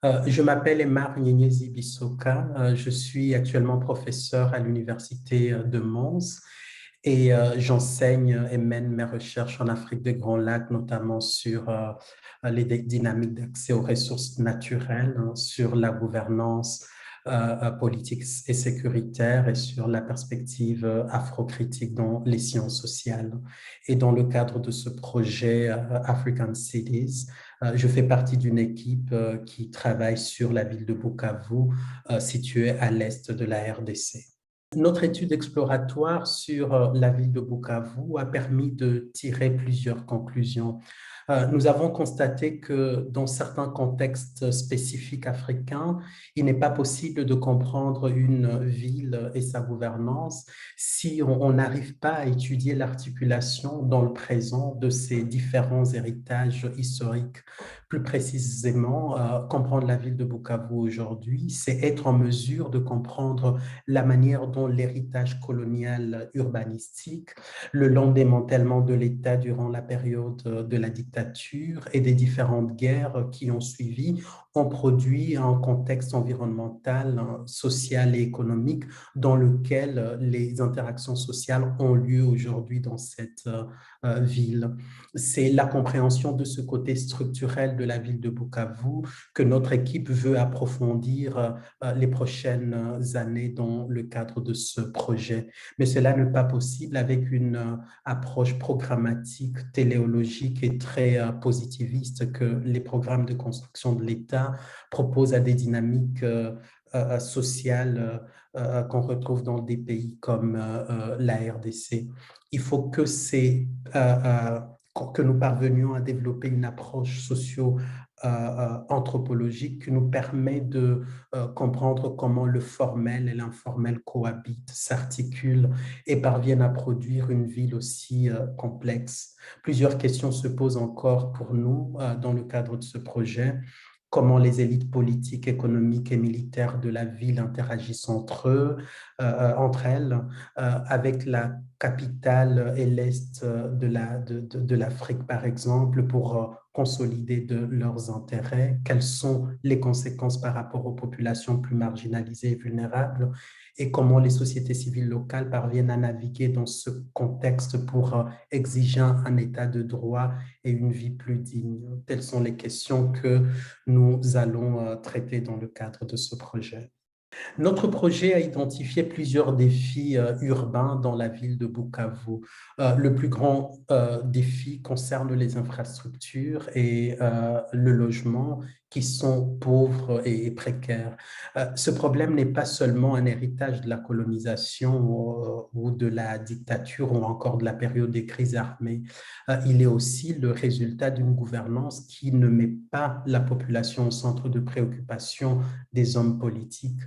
Je m'appelle Emar Nyenyezi Bissoka. Je suis actuellement professeur à l'Université de Mons et j'enseigne et mène mes recherches en Afrique des Grands Lacs, notamment sur les dynamiques d'accès aux ressources naturelles, hein, sur la gouvernance politique et sécuritaire et sur la perspective afrocritique dans les sciences sociales. Et dans le cadre de ce projet African Cities, je fais partie d'une équipe qui travaille sur la ville de Bukavu, située à l'est de la RDC. Notre étude exploratoire sur la ville de Bukavu a permis de tirer plusieurs conclusions. Nous avons constaté que dans certains contextes spécifiques africains, il n'est pas possible de comprendre une ville et sa gouvernance si on n'arrive pas à étudier l'articulation dans le présent de ces différents héritages historiques. Plus précisément, comprendre la ville de Bukavu aujourd'hui, c'est être en mesure de comprendre la manière dont l'héritage colonial urbanistique, le long démantèlement de l'État durant la période de la dictature et des différentes guerres qui ont suivi, ont produit un contexte environnemental, social et économique dans lequel les interactions sociales ont lieu aujourd'hui dans cette ville. C'est la compréhension de ce côté structurel de la ville de Bukavu que notre équipe veut approfondir les prochaines années dans le cadre de ce projet. Mais cela n'est pas possible avec une approche programmatique, téléologique et très positiviste que les programmes de construction de l'État proposent à des dynamiques sociales qu'on retrouve dans des pays comme la RDC. Il faut que que nous parvenions à développer une approche socio-anthropologique qui nous permet de comprendre comment le formel et l'informel cohabitent, s'articulent et parviennent à produire une ville aussi complexe. Plusieurs questions se posent encore pour nous dans le cadre de ce projet. Comment les élites politiques, économiques et militaires de la ville interagissent entre elles, avec la capitale et l'Est de l'Afrique, par exemple, pour consolider de leurs intérêts, quelles sont les conséquences par rapport aux populations plus marginalisées et vulnérables, et comment les sociétés civiles locales parviennent à naviguer dans ce contexte pour exiger un état de droit et une vie plus digne. Telles sont les questions que nous allons traiter dans le cadre de ce projet. Notre projet a identifié plusieurs défis urbains dans la ville de Bukavu. Le plus grand défi concerne les infrastructures et le logement qui sont pauvres et précaires. Ce problème n'est pas seulement un héritage de la colonisation ou de la dictature ou encore de la période des crises armées. Il est aussi le résultat d'une gouvernance qui ne met pas la population au centre de préoccupation des hommes politiques.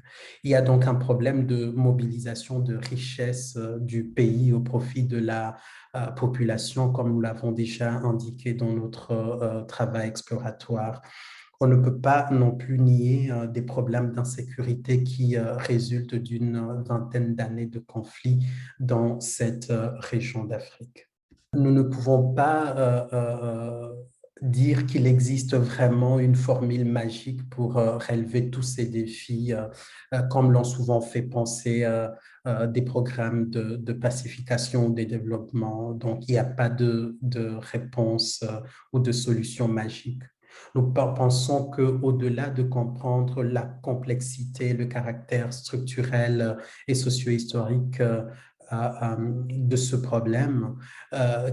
Il y a donc un problème de mobilisation de richesses du pays au profit de la population, comme nous l'avons déjà indiqué dans notre travail exploratoire. On ne peut pas non plus nier des problèmes d'insécurité qui résultent d'une vingtaine d'années de conflits dans cette région d'Afrique. Nous ne pouvons pas dire qu'il existe vraiment une formule magique pour relever tous ces défis, comme l'ont souvent fait penser des programmes de pacification ou de développement. Donc, il n'y a pas de réponse ou de solution magique. Nous pensons qu'au-delà de comprendre la complexité, le caractère structurel et socio-historique de ce problème,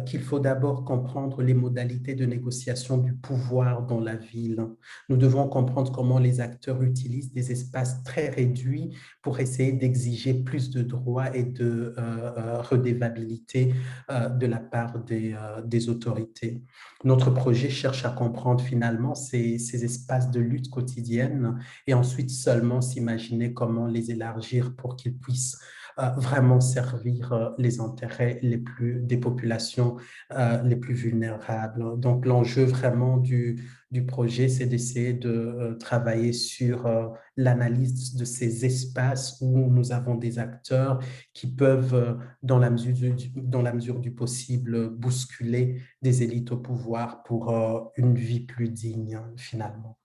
qu'il faut d'abord comprendre les modalités de négociation du pouvoir dans la ville. Nous devons comprendre comment les acteurs utilisent des espaces très réduits pour essayer d'exiger plus de droits et de redevabilité de la part des autorités. Notre projet cherche à comprendre finalement ces espaces de lutte quotidienne et ensuite seulement s'imaginer comment les élargir pour qu'ils puissent vraiment servir les intérêts des populations les plus vulnérables. Donc, l'enjeu vraiment du projet, c'est d'essayer de travailler sur l'analyse de ces espaces où nous avons des acteurs qui peuvent, dans la mesure du possible, bousculer des élites au pouvoir pour une vie plus digne, finalement.